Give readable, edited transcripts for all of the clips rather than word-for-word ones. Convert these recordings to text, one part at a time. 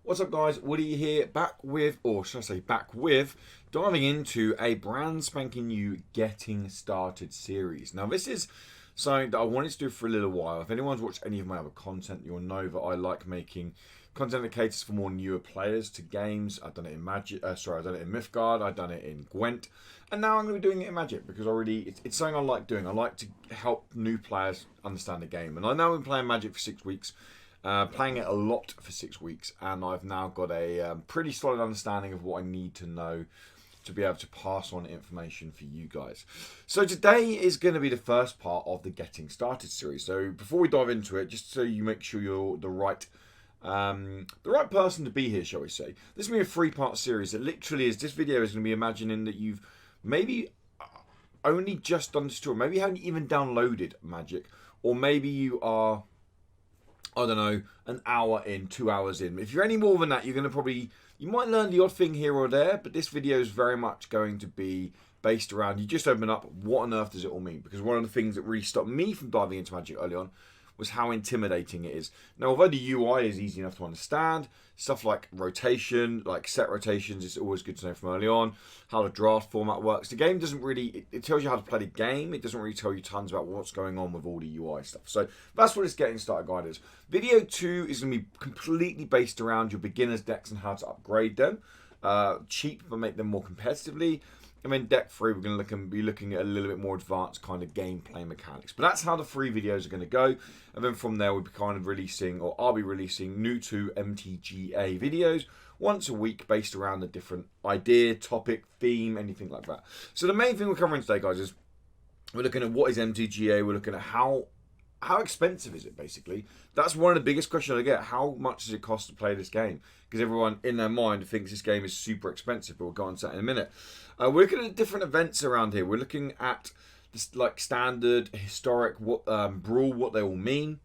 What's up guys, Woody here, back with diving into a brand spanking new Getting Started series. Now this is something that I wanted to do for a little while. If anyone's watched any of my other content, you'll know that I like making content that caters for more newer players to games. I've done it in Magic, I've done it in Mythgard, I've done it in Gwent, and now I'm going to be doing it in Magic because it's something I like doing. I like to help new players understand the game, and I've now been playing Magic for 6 weeks. Playing it a lot for 6 weeks, and I've now got a pretty solid understanding of what I need to know to be able to pass on information for you guys. So today is going to be the first part of the Getting Started series. So before we dive into it, just so you make sure you're the right person to be here, shall we say. This is going to be a 3-part series that literally is, this video is going to be imagining that you've maybe only just done this tour, maybe you haven't even downloaded Magic, or maybe you are, I don't know, an hour in, 2 hours in. If you're any more than that, you're going to you might learn the odd thing here or there, but this video is very much going to be based around, you just open up, what on earth does it all mean? Because one of the things that really stopped me from diving into Magic early on was how intimidating it is. Now, although the UI is easy enough to understand, stuff like rotation, like set rotations, is always good to know from early on. How the draft format works. The game doesn't really, it tells you how to play the game. It doesn't really tell you tons about what's going on with all the UI stuff. So that's what this Getting Started guide is. Video 2 is going to be completely based around your beginner's decks and how to upgrade them. Cheap, but make them more competitively. And then deck 3, we're going to be looking at a little bit more advanced kind of gameplay mechanics. But that's how the 3 videos are going to go. And then from there, we'll be kind of releasing, or I'll be releasing, new to MTGA videos once a week based around a different idea, topic, theme, anything like that. So the main thing we're covering today, guys, is we're looking at what is MTGA. We're looking at how expensive is it, basically. That's one of the biggest questions I get. How much does it cost to play this game? Because everyone in their mind thinks this game is super expensive, but we'll go on to that in a minute. We're looking at different events around here. We're looking at this, like, standard, historic, Brawl, what they all mean,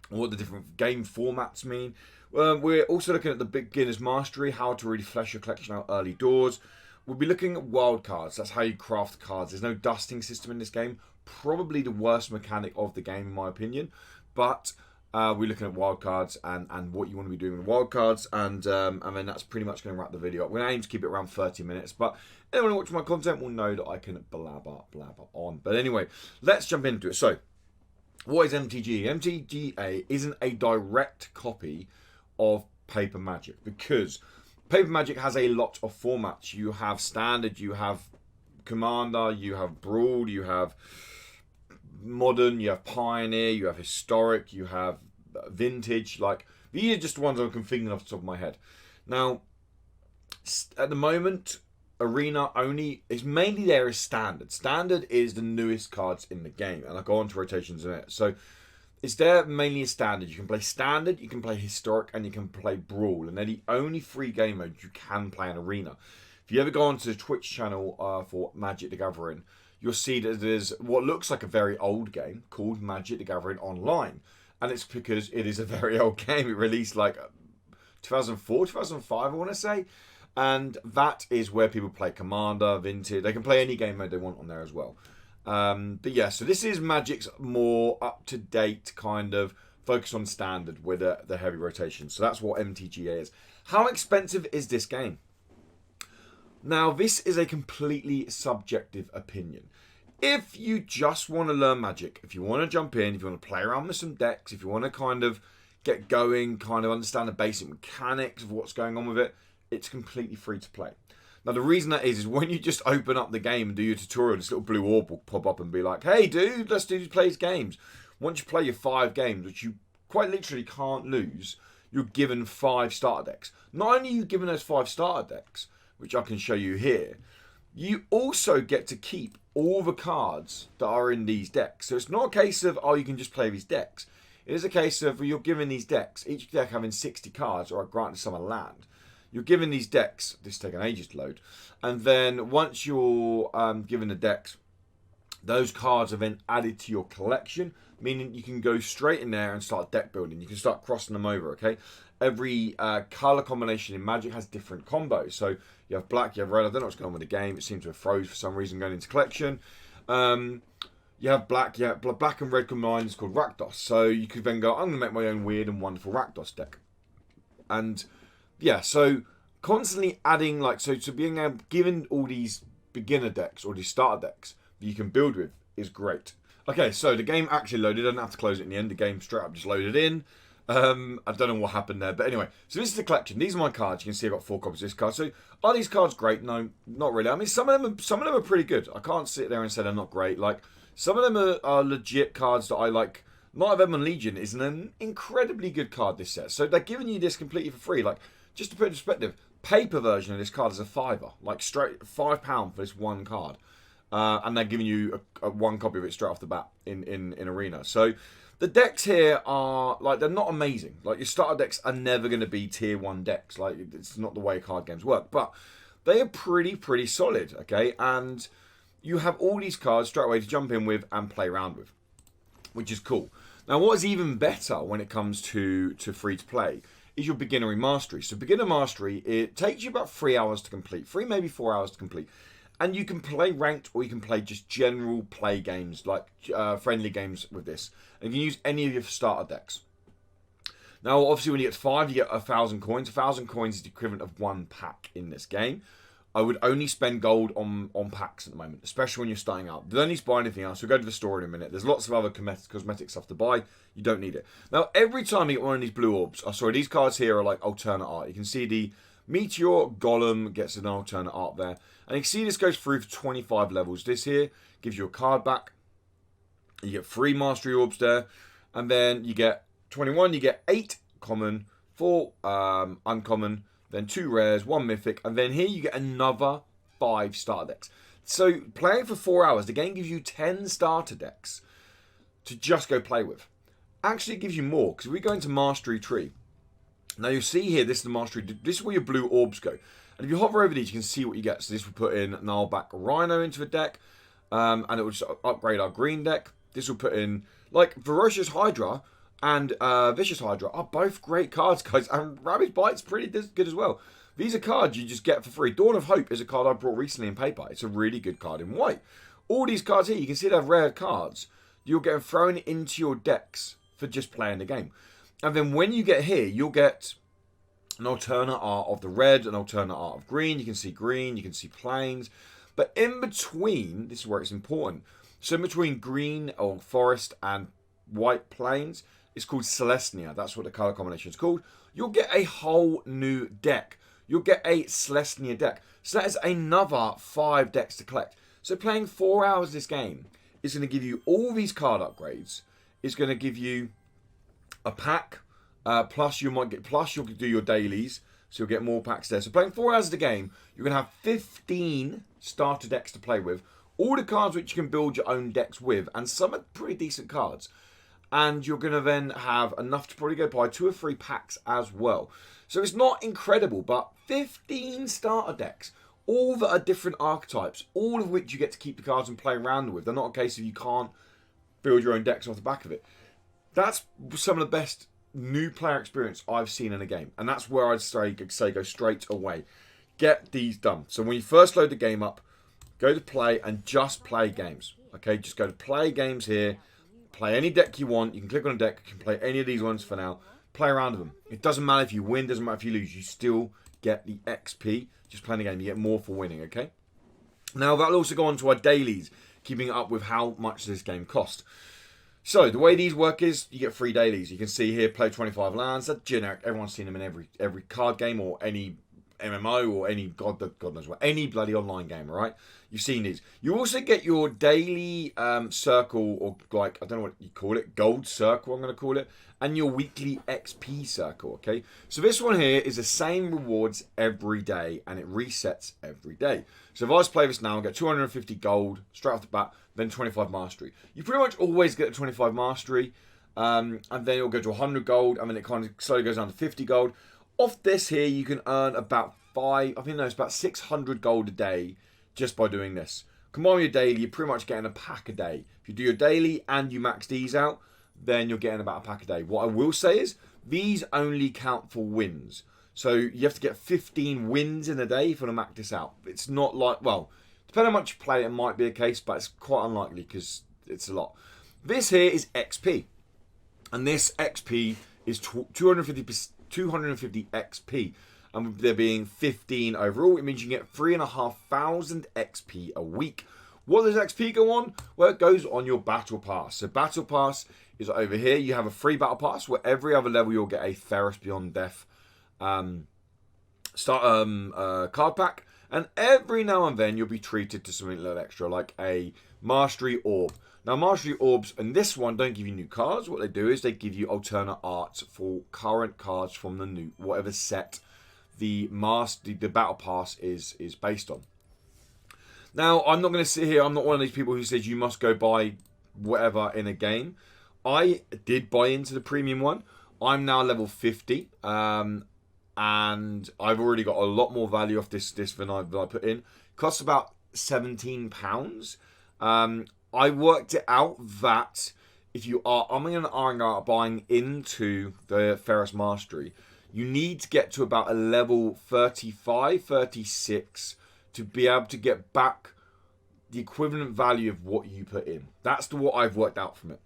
what the different game formats mean. We're also looking at the beginner's mastery, how to really flesh your collection out early doors. We'll be looking at wild cards. That's how you craft cards. There's no dusting system in this game. Probably the worst mechanic of the game, in my opinion. But we're looking at wild cards and what you want to be doing with wild cards, and then that's pretty much going to wrap the video up. We're going to aim to keep it around 30 minutes, but anyone who watches my content will know that I can blabber on. But anyway, let's jump into it. So, what is MTG? MTGA isn't a direct copy of Paper Magic, because Paper Magic has a lot of formats. You have Standard, you have Commander, you have Brawl, you have Modern, you have Pioneer, you have Historic, you have Vintage. Like, these are just the ones I'm thinking off the top of my head. Now, at the moment, Arena only is mainly there as Standard. Standard is the newest cards in the game, and I'll go on to rotations in a minute. So it's there mainly as Standard. You can play Standard, you can play Historic, and you can play Brawl, and they're the only 3 game modes you can play in Arena. If you ever go onto the Twitch channel for Magic the Gathering, you'll see that there's what looks like a very old game called Magic the Gathering Online. And it's because it is a very old game. It released like 2004, 2005, I want to say. And that is where people play Commander, Vintage. They can play any game mode they want on there as well. But yeah, so this is Magic's more up-to-date kind of focus on Standard with the heavy rotation. So that's what MTGA is. How expensive is this game? Now, this is a completely subjective opinion. If you just want to learn Magic, if you want to jump in, if you want to play around with some decks, if you want to kind of get going, kind of understand the basic mechanics of what's going on with it, it's completely free to play. Now, the reason that is when you just open up the game and do your tutorial, this little blue orb will pop up and be like, hey, dude, let's play these games. Once you play your 5 games, which you quite literally can't lose, you're given 5 starter decks. Not only are you given those 5 starter decks, which I can show you here, you also get to keep all the cards that are in these decks. So it's not a case of, oh, you can just play these decks. It is a case of you're given these decks, each deck having 60 cards, or granted some are land. You're given these decks, this is taking ages to load, and then once you're given the decks, those cards are then added to your collection, meaning you can go straight in there and start deck building. You can start crossing them over, okay? Every colour combination in Magic has different combos. So you have black, you have red. I don't know what's going on with the game. It seems to have froze for some reason going into collection. You have black and red combined. It's called Rakdos. So you could then go, I'm going to make my own weird and wonderful Rakdos deck. And yeah, so constantly adding, like, so being able, given all these beginner decks or these starter decks that you can build with is great. Okay, so the game actually loaded. I didn't have to close it in the end. The game straight up just loaded in. I don't know what happened there, but anyway. So this is the collection. These are my cards. You can see I've got 4 copies of this card. So are these cards great? No, not really. I mean, some of them are pretty good. I can't sit there and say they're not great. Like, some of them are legit cards that I like. Knight of Edmund Legion is an incredibly good card, this set. So they're giving you this completely for free. Like, just to put it in perspective, paper version of this card is a £5. Like, straight £5 for this one card. And they're giving you a one copy of it straight off the bat in Arena. So the decks here are, like, they're not amazing. Like, your starter decks are never going to be tier 1 decks. Like, it's not the way card games work. But they are pretty solid, okay? And you have all these cards straight away to jump in with and play around with, which is cool. Now, what is even better when it comes to free-to-play is your beginner mastery. So beginner mastery, it takes you about 3 hours to complete. 3, maybe 4 hours to complete. And you can play ranked or you can play just general play games, like friendly games with this. And you can use any of your starter decks. Now, obviously, when you get to 5, you get 1,000 coins. 1,000 coins is the equivalent of 1 pack in this game. I would only spend gold on packs at the moment, especially when you're starting out. Don't need to buy anything else. We'll go to the store in a minute. There's lots of other cosmetic stuff to buy. You don't need it. Now, every time you get one of these blue orbs, these cards here are like alternate art. You can see the Meteor Golem gets an alternate art there. And you can see this goes through for 25 levels. This here gives you a card back. You get 3 Mastery Orbs there. And then you get 21, you get 8 common, 4 uncommon, then 2 rares, 1 mythic, and then here you get another 5 starter decks. So playing for 4 hours, the game gives you 10 starter decks to just go play with. Actually, it gives you more, because we go into Mastery Tree. Now you'll see here, this is the Mastery, this is where your blue orbs go. And if you hover over these, you can see what you get. So this will put in Gnarlback Rhino into the deck, and it will just upgrade our green deck. This will put in, like, Ferocious Hydra and Vicious Hydra are both great cards, guys. And Rabbi's Bite's pretty good as well. These are cards you just get for free. Dawn of Hope is a card I brought recently in paper. It's a really good card in white. All these cards here, you can see they're rare cards. You'll get them thrown into your decks for just playing the game. And then when you get here, you'll get an alternate art of the red, an alternate art of green. You can see green, you can see plains. But in between, this is where it's important. So in between green or forest and white plains, it's called Celestia. That's what the color combination is called. You'll get a whole new deck. You'll get a Celestia deck. So that is another 5 decks to collect. So playing 4 hours of this game is going to give you all these card upgrades. It's going to give you a pack. Plus you'll do your dailies. So you'll get more packs there. So playing 4 hours of the game, you're going to have 15 starter decks to play with. All the cards which you can build your own decks with. And some are pretty decent cards. And you're going to then have enough to probably go buy 2 or 3 packs as well. So it's not incredible, but 15 starter decks, all that are different archetypes, all of which you get to keep the cards and play around with. They're not a case of you can't build your own decks off the back of it. That's some of the best new player experience I've seen in a game. And that's where I'd say go straight away. Get these done. So when you first load the game up, go to play and just play games. Okay, just go to play games here. Play any deck you want. You can click on a deck. You can play any of these ones for now. Play around with them. It doesn't matter if you win. Doesn't matter if you lose. You still get the XP. Just playing the game. You get more for winning, okay? Now, that'll also go on to our dailies. Keeping up with how much this game costs. So, the way these work is, you get free dailies. You can see here, play 25 lands. That's generic. Everyone's seen them in every card game or any MMO or any, God knows what, any bloody online game, right? You've seen these. You also get your daily circle, or like, I don't know what you call it, gold circle I'm going to call it, and your weekly XP circle, okay? So this one here is the same rewards every day, and it resets every day. So if I was to play this now, I get 250 gold straight off the bat, then 25 mastery. You pretty much always get 25 mastery, and then it'll go to 100 gold, and then it kind of slowly goes down to 50 gold. Off this here, you can earn about about 600 gold a day just by doing this. Combine with your daily, you're pretty much getting a pack a day. If you do your daily and you max these out, then you're getting about a pack a day. What I will say is, these only count for wins. So you have to get 15 wins in a day if you want to max this out. It's not like, well, depending on how much you play, it might be a case, but it's quite unlikely because it's a lot. This here is XP. And this XP is 250 XP. and there being 15 overall, it means you get 3,500 XP a week. What does XP go on? Well, it goes on your Battle Pass. So Battle Pass is over here. You have a free Battle Pass where every other level you'll get a Ferris Beyond Death card pack. And every now and then you'll be treated to something a little extra, like a Mastery Orb. Now, Mastery Orbs in this one don't give you new cards. What they do is they give you alternate arts for current cards from the new, whatever set the Battle Pass is based on. Now, I'm not going to sit here. I'm not one of these people who says you must go buy whatever in a game. I did buy into the premium one. I'm now level 50. And I've already got a lot more value off this than I put in. It costs about £17. I worked it out that if you are umming and ahhing about buying into the Ferris Mastery, you need to get to about a level 35, 36 to be able to get back the equivalent value of what you put in. That's what I've worked out from it.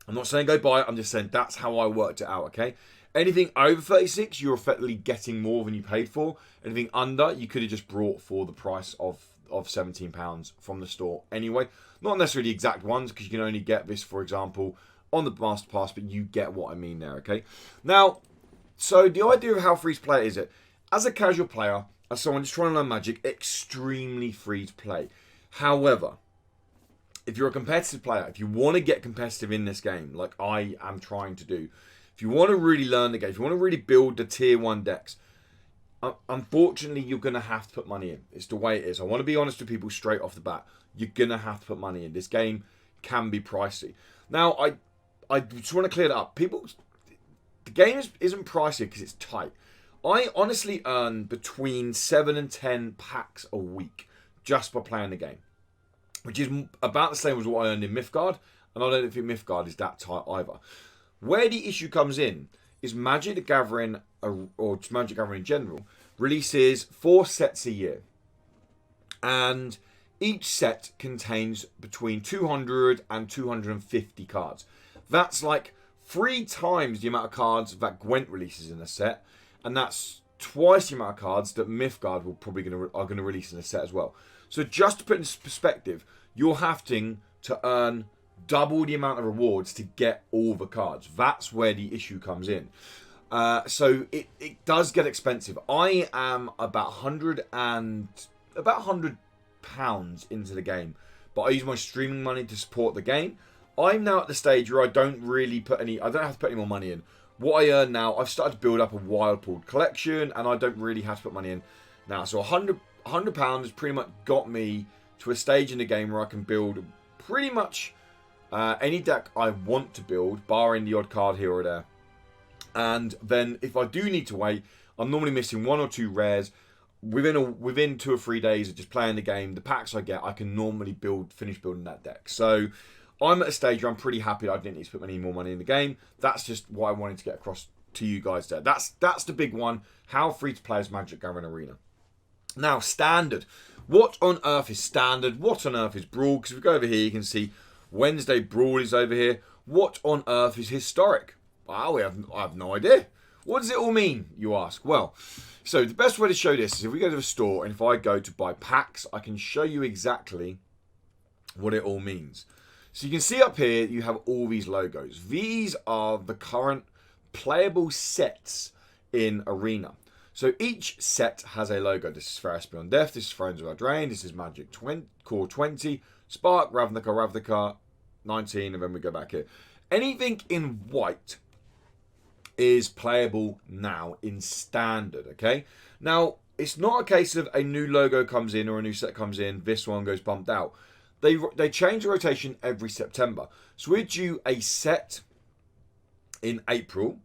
I'm not saying go buy it. I'm just saying that's how I worked it out, okay? Anything over 36, you're effectively getting more than you paid for. Anything under, you could have just brought for the price of £17 from the store anyway. Not necessarily the exact ones, because you can only get this, for example, on the Master Pass, but you get what I mean there, okay? Now, so the idea of how free to play is it? As a casual player, as someone just trying to learn Magic, extremely free to play. However, if you're a competitive player, if you want to get competitive in this game, like I am trying to do, if you want to really learn the game, if you want to really build the tier 1 decks, unfortunately, you're going to have to put money in. It's the way it is. I want to be honest with people straight off the bat. You're going to have to put money in. This game can be pricey. Now, I just want to clear that up. The game isn't pricey because it's tight. I honestly earn between 7 and 10 packs a week just by playing the game, which is about the same as what I earned in Mythgard, and I don't think Mythgard is that tight either. Where the issue comes in is Magic the Gathering, or just Magic the Gathering in general, releases 4 sets a year. And each set contains between 200 and 250 cards. That's like 3 times the amount of cards that Gwent releases in a set, and that's twice the amount of cards that Mythgard are going to release in a set as well. So just to put in perspective, you're having to earn double the amount of rewards to get all the cards. That's where the issue comes in. So it does get expensive. I am about £100 into the game, but I use my streaming money to support the game. I'm now at the stage where I don't have to put any more money in. What I earn now, I've started to build up a wild pool collection, and I don't really have to put money in now. So £100 has pretty much got me to a stage in the game where I can build pretty much any deck I want to build, barring the odd card here or there. And then if I do need to wait, I'm normally missing 1 or 2 rares. Within 2 or 3 days of just playing the game, the packs I get, I can normally finish building that deck. So I'm at a stage where I'm pretty happy that I didn't need to put any more money in the game. That's just what I wanted to get across to you guys there. That's the big one. How free to play is Magic the Gathering Arena. Now, standard. What on earth is standard? What on earth is Brawl? Because if we go over here, you can see Wednesday Brawl is over here. What on earth is historic? Well, I have no idea. What does it all mean, you ask? Well, so the best way to show this is if we go to the store, and if I go to buy packs, I can show you exactly what it all means. So you can see up here, you have all these logos. These are the current playable sets in Arena. So each set has a logo. This is Ferris Beyond Death, this is Thrones of Eldraine, this is Magic Core 20, Spark, Ravnica 19, and then we go back here. Anything in white is playable now in standard, okay? Now, it's not a case of a new logo comes in or a new set comes in, this one goes bumped out. They change the rotation every September. So we're due a set in April,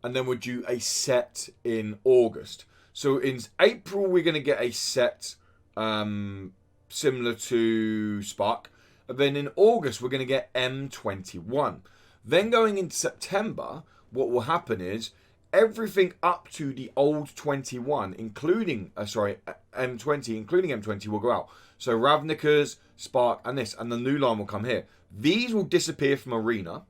and then we're due a set in August. So in April, we're going to get a set similar to Spark. And then in August, we're going to get M21. Then going into September, what will happen is everything up to the old 21, including M20, including M20, will go out. So Ravnica's, Spark, and this, and the new line will come here. These will disappear from Arena,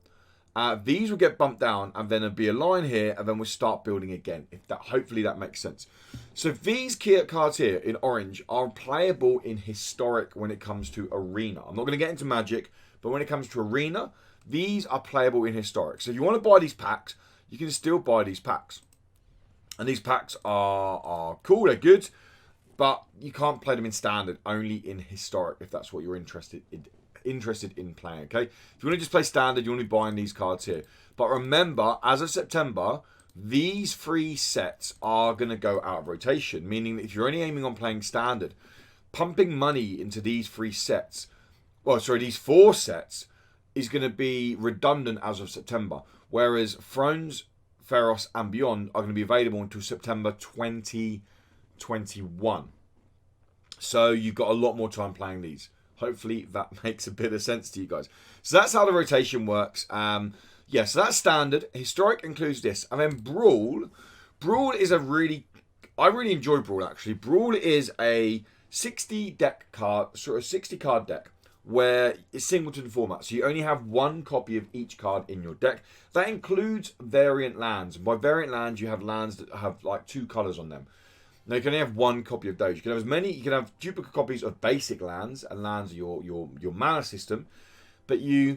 These will get bumped down, and then there'll be a line here, and then we'll start building again. Hopefully that makes sense. So these key cards here in orange are playable in historic when it comes to arena. I'm not going to get into magic, but when it comes to arena, these are playable in historic. So if you want to buy these packs, you can still buy these packs. And these packs are cool, they're good, but you can't play them in standard, only in historic if that's what you're interested in playing, okay? If you want to just play standard, you want to be buying these cards here. But remember, as of September, these 3 sets are going to go out of rotation, meaning that if you're only aiming on playing standard, pumping money into these 3 sets, these 4 sets, is going to be redundant as of September. Whereas Thrones, Pharos, and Beyond are going to be available until September 2021. So you've got a lot more time playing these. Hopefully that makes a bit of sense to you guys. So that's how the rotation works. So that's standard. Historic includes this. And then Brawl. Brawl is I really enjoy Brawl actually. Brawl is a 60 card deck where it's singleton format. So you only have 1 copy of each card in your deck. That includes variant lands. And by variant lands, you have lands that have like 2 colours on them. Now you can only have 1 copy of those. You can have you can have duplicate copies of basic lands and lands of your mana system. But so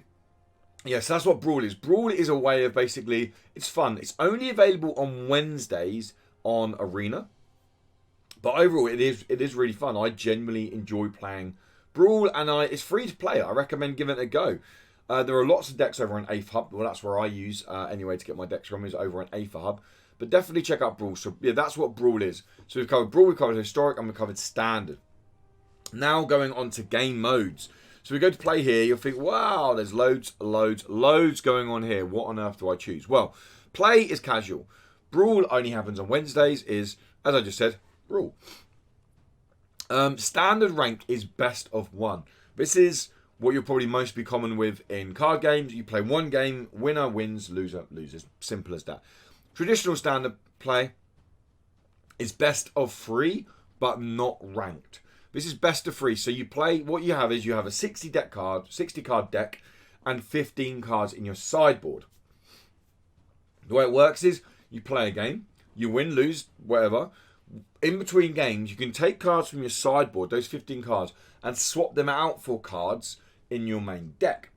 that's what Brawl is. Brawl is a way of basically, it's fun. It's only available on Wednesdays on Arena. But overall, it is really fun. I genuinely enjoy playing Brawl, and it's free to play. I recommend giving it a go. There are lots of decks over on 8th Hub. Well, that's where I use anyway to get my decks from, is over on 8th Hub. But definitely check out Brawl. So yeah, that's what Brawl is. So we've covered Brawl, we've covered Historic, and we've covered Standard. Now going on to game modes. So we go to play here. You'll think, wow, there's loads going on here. What on earth do I choose? Well, play is casual. Brawl only happens on Wednesdays. Is, as I just said, Brawl. Standard rank is best of 1. This is what you'll probably most be common with in card games. You play 1 game, winner wins, loser loses. Simple as that. Traditional standard play is best of 3, but not ranked. This is best of 3. So you play, what you have is you have a 60 card deck and 15 cards in your sideboard. The way it works is you play a game, you win, lose, whatever. In between games, you can take cards from your sideboard, those 15 cards, and swap them out for cards in your main deck.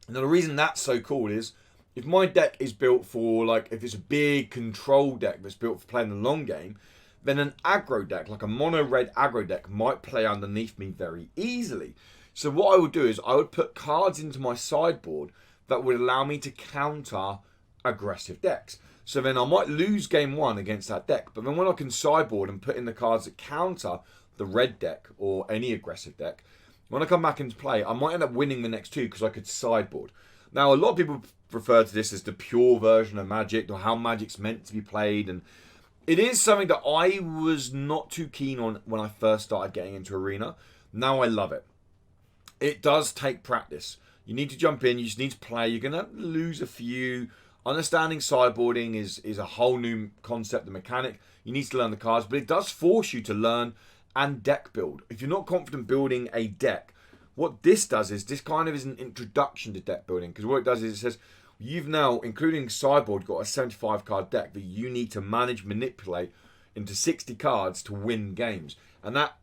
Now, the reason that's so cool is, if my deck is built for, like, if it's a big control deck that's built for playing the long game, then an aggro deck, like a mono-red aggro deck, might play underneath me very easily. So what I would do is I would put cards into my sideboard that would allow me to counter aggressive decks. So then I might lose game 1 against that deck, but then when I can sideboard and put in the cards that counter the red deck or any aggressive deck, when I come back into play, I might end up winning the next 2 because I could sideboard. Now, a lot of people refer to this as the pure version of Magic, or how Magic's meant to be played, and it is something that I was not too keen on when I first started getting into Arena. Now I love it. It does take practice. You need to jump in, you just need to play, you're going to lose a few. Understanding sideboarding is a whole new concept, the mechanic. You need to learn the cards, but it does force you to learn and deck build. If you're not confident building a deck, what this does is, this kind of is an introduction to deck building, because what it does is it says, you've now, including sideboard, got a 75 card deck that you need to manage, manipulate into 60 cards to win games. And that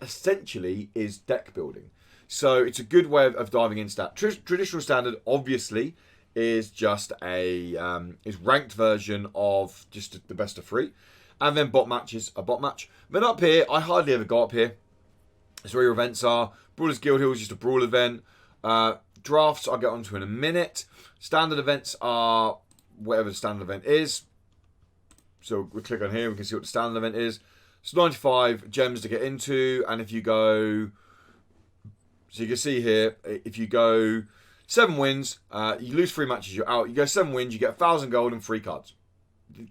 essentially is deck building. So it's a good way of diving into that. Traditional standard, obviously, is just a ranked version of just the best of 3. And then bot match is a bot match. Then up here, I hardly ever go up here. That's where your events are. Brawlers Guild Hill is just a brawl event. Drafts I'll get onto in a minute. Standard events are whatever the standard event is. So we click on here, we can see what the standard event is. It's 95 gems to get into, and if you go, so you can see here, if you go 7 wins, you lose 3 matches, you're out. You go 7 wins, you get 1,000 gold and 3 cards.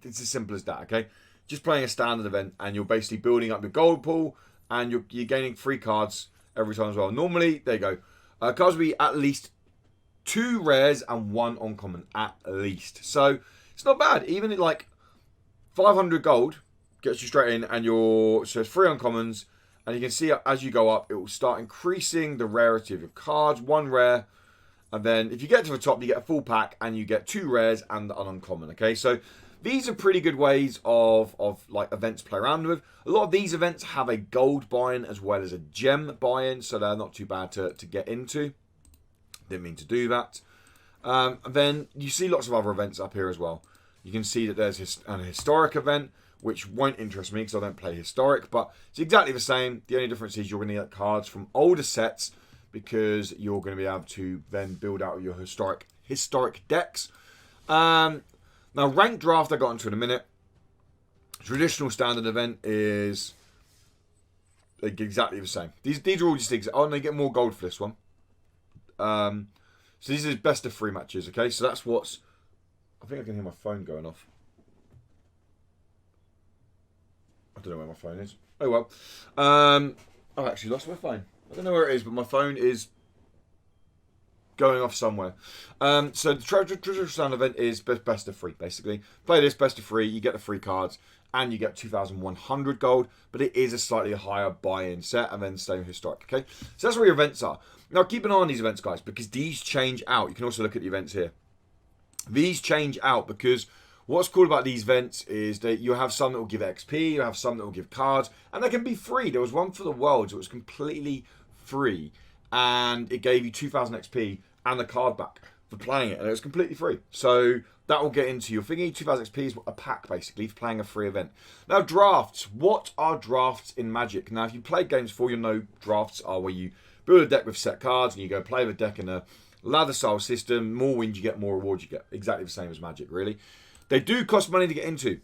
It's as simple as that, okay? Just playing a standard event, and you're basically building up your gold pool, and you're gaining 3 cards every time as well. Normally, there you go. Cards will be at least 2 rares and 1 uncommon, at least. So, it's not bad. Even at like 500 gold gets you straight in, and so it's 3 uncommons, and you can see as you go up, it will start increasing the rarity of your cards. 1 rare, And then if you get to the top, you get a full pack and you get 2 rares and an uncommon. Okay, so these are pretty good ways of like events to play around with. A lot of these events have a gold buy-in as well as a gem buy-in, so they're not too bad to get into. Didn't mean to do that. And then you see lots of other events up here as well. You can see that there's an historic event, which won't interest me because I don't play historic, but it's exactly the same. The only difference is you're going to get cards from older sets because you're going to be able to then build out your historic decks. Now, ranked draft I got into in a minute. Traditional standard event is exactly the same. These are all just oh, and they get more gold for this one. So these are best of 3 matches. Okay, so that's what's. I think I can hear my phone going off. I don't know where my phone is. Oh well. I've actually lost my phone. I don't know where it is, but my phone is going off somewhere. So the traditional standard event is best of 3, basically. Play this best of 3, you get the 3 cards, and you get 2,100 gold, but it is a slightly higher buy-in set, and then staying historic, okay? So that's where your events are. Now, keep an eye on these events, guys, because these change out. You can also look at the events here. These change out because what's cool about these events is that you have some that will give XP, you have some that will give cards, and they can be free. There was one for the Worlds, it was completely free, and it gave you 2,000 XP and the card back for playing it, and it was completely free. So that will get into your thingy. 2,000 XP is a pack, basically, for playing a free event. Now, drafts. What are drafts in Magic? Now, if you played games before, you'll know drafts are where you build a deck with set cards, and you go play the deck in a ladder-style system. More wins you get, more rewards you get. Exactly the same as Magic, really. They do cost money to get into.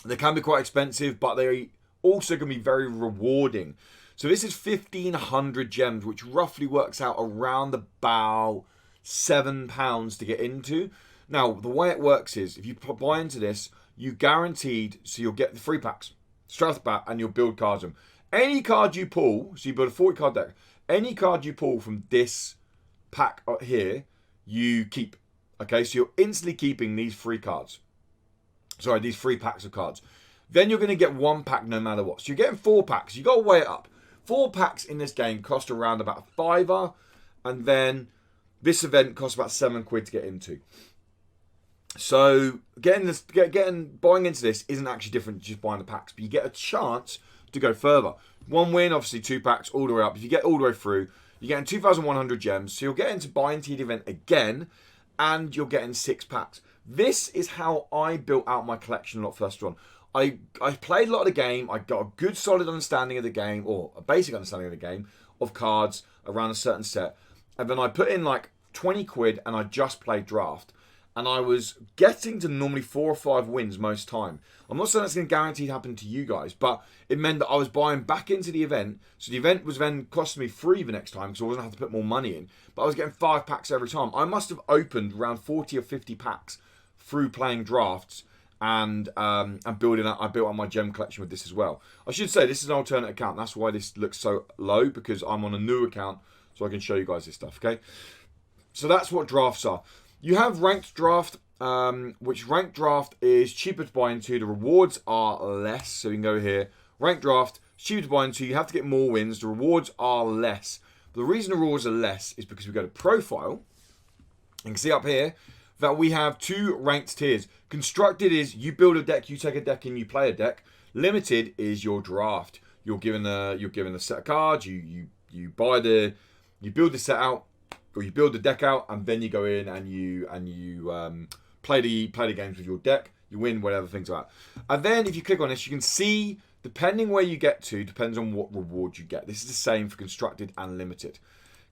They can be quite expensive, but they also can be very rewarding. So this is 1,500 gems, which roughly works out around about £7 to get into. Now, the way it works is, if you buy into this, you guaranteed, so you'll get the 3 packs straight off the bat, and you'll build cards them. Any card you pull, so you build a 40 card deck, any card you pull from this pack here, you keep. Okay, so you're instantly keeping these 3 cards. Sorry, these 3 packs of cards. Then you're going to get 1 pack no matter what. So you're getting 4 packs. You've got to weigh it up. 4 packs in this game cost around about a £5, and then this event costs about £7 to get into. So buying into this isn't actually different to just buying the packs, but you get a chance to go further. 1 win, obviously 2 packs all the way up. If you get all the way through, you're getting 2,100 gems. So you're getting to buy into the event again, and you're getting 6 packs. This is how I built out my collection a lot first on. I played a lot of the game. I got a good solid understanding of the game, or a basic understanding of the game, of cards around a certain set. And then I put in like £20 and I just played draft. And I was getting to normally 4 or 5 wins most time. I'm not saying that's going to guarantee to happen to you guys, but it meant that I was buying back into the event. So the event was then costing me 3 the next time because I wasn't having to put more money in. But I was getting 5 packs every time. I must have opened around 40 or 50 packs through playing drafts and building up. I built up my gem collection with this as well. I should say this is an alternate account. That's why this looks so low, because I'm on a new account, so I can show you guys this stuff. Okay, so that's what drafts are. You have ranked draft, which ranked draft is cheaper to buy into. The rewards are less, so you can go here. Ranked draft, cheaper to buy into. You have to get more wins. The rewards are less. The reason the rewards are less is because we go to profile. You can see up here that we have 2 ranked tiers. Constructed is you build a deck, you take a deck, and you play a deck. Limited is your draft. You're given a set of cards. You build the set out, or you build the deck out, and then you go in and you play the games with your deck. You win whatever things are. And then if you click on this, you can see, depending where you get to, depends on what reward you get. This is the same for constructed and limited.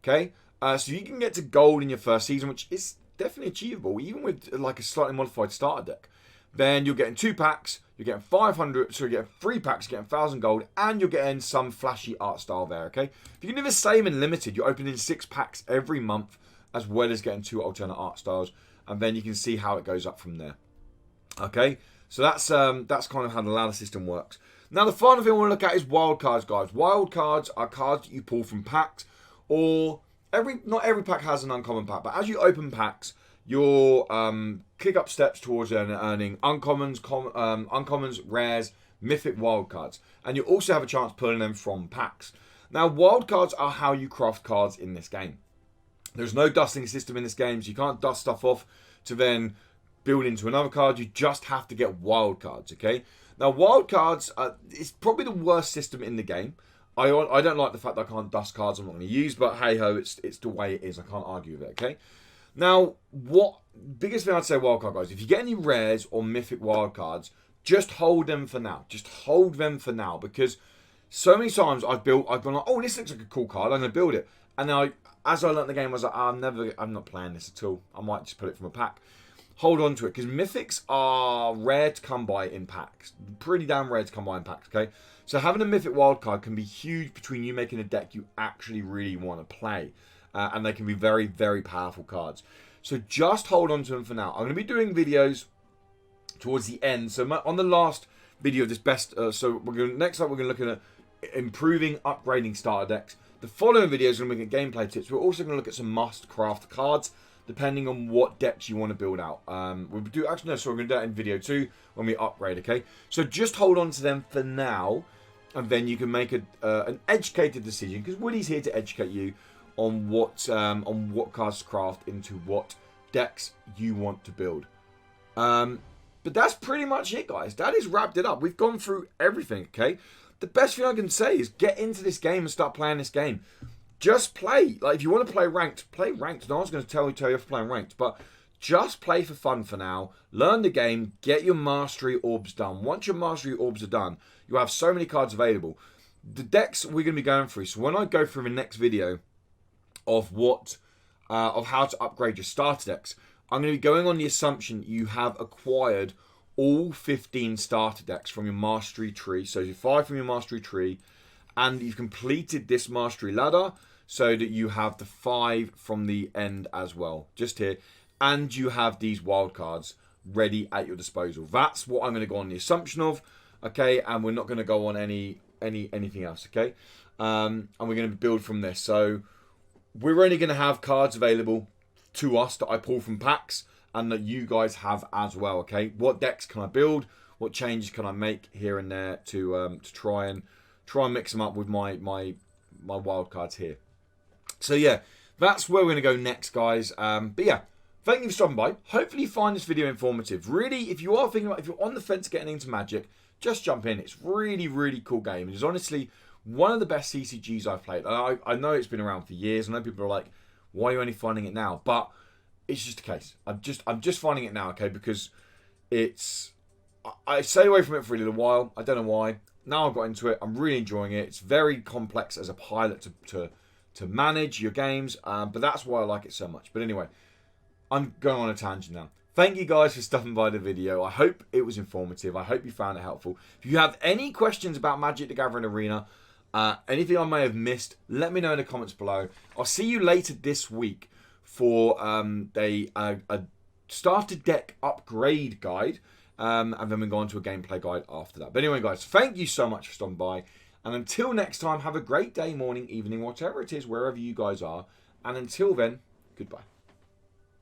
Okay, so you can get to gold in your first season, which is definitely achievable, even with like a slightly modified starter deck. Then you're getting 2 packs, you're getting 500, so you're getting 3 packs, you're getting 1,000 gold, and you're getting some flashy art style there, okay? If you can do the same in limited, you're opening 6 packs every month, as well as getting 2 alternate art styles, and then you can see how it goes up from there. Okay, so that's kind of how the ladder system works. Now the final thing I want to look at is wild cards, guys. Wild cards are cards that you pull from packs, or not every pack has an uncommon pack, but as you open packs, you'll click up steps towards earning uncommons, uncommons, rares, mythic wild cards, and you also have a chance pulling them from packs. Now, wild cards are how you craft cards in this game. There's no dusting system in this game, so you can't dust stuff off to then build into another card. You just have to get wild cards, okay? Now, wild cards is probably the worst system in the game. I don't like the fact that I can't dust cards I'm not going to use, but hey-ho, it's the way it is. I can't argue with it, okay? Now, biggest thing I'd say wildcard, guys, if you get any rares or mythic wildcards, just hold them for now. Just hold them for now, because so many times I've been like, oh, this looks like a cool card, I'm going to build it. And then as I learned the game, I was like, I'm not playing this at all. I might just put it from a pack. Hold on to it, because mythics are rare to come by in packs. Pretty damn rare to come by in packs, okay? So having a mythic wildcard can be huge between you making a deck you actually really want to play. And they can be very, very powerful cards. So just hold on to them for now. I'm going to be doing videos towards the end. So on the last video of this next up we're going to look at improving, upgrading starter decks. The following video is going to be gameplay tips. We're also going to look at some must-craft cards, depending on what decks you want to build out. We're going to do that in video 2 when we upgrade, okay? So just hold on to them for now, and then you can make an educated decision, because Woody's here to educate you on what cards to craft into what decks you want to build. But that's pretty much it, guys. That is wrapped it up. We've gone through everything, okay? The best thing I can say is get into this game and start playing this game. Just play. Like, if you want to play ranked, play ranked. No one's going to tell you off playing ranked, but just play for fun for now. Learn the game. Get your mastery orbs done. Once your mastery orbs are done, you'll have so many cards available. The decks we're going to be going through. So when I go through the next video of how to upgrade your starter decks, I'm going to be going on the assumption you have acquired all 15 starter decks from your mastery tree. So you 5 from your mastery tree, and you've completed this mastery ladder so that you have the 5 from the end as well, just here, and you have these wild cards ready at your disposal. That's what I'm going to go on the assumption of, okay, and we're not going to go on anything else, okay, and we're going to build from this. So we're only going to have cards available to us that I pull from packs and that you guys have as well, okay? What decks can I build? What changes can I make here and there to try and mix them up with my wild cards here? So yeah, that's where we're going to go next, guys. But yeah, thank you for stopping by. Hopefully you find this video informative. Really, if you're on the fence getting into Magic, just jump in. It's really, really cool game. It's honestly one of the best CCGs I've played. I know it's been around for years. I know people are like, why are you only finding it now? But it's just a case. I'm just finding it now, okay? Because I stayed away from it for a little while. I don't know why. Now I've got into it. I'm really enjoying it. It's very complex as a pilot to manage your games. But that's why I like it so much. But anyway, I'm going on a tangent now. Thank you guys for stopping by the video. I hope it was informative. I hope you found it helpful. If you have any questions about Magic the Gathering Arena, anything I may have missed, let me know in the comments below. I'll see you later this week for a starter deck upgrade guide, and then we'll go on to a gameplay guide after that. But anyway, guys, thank you so much for stopping by, and until next time, have a great day, morning, evening, whatever it is, wherever you guys are, and until then, goodbye.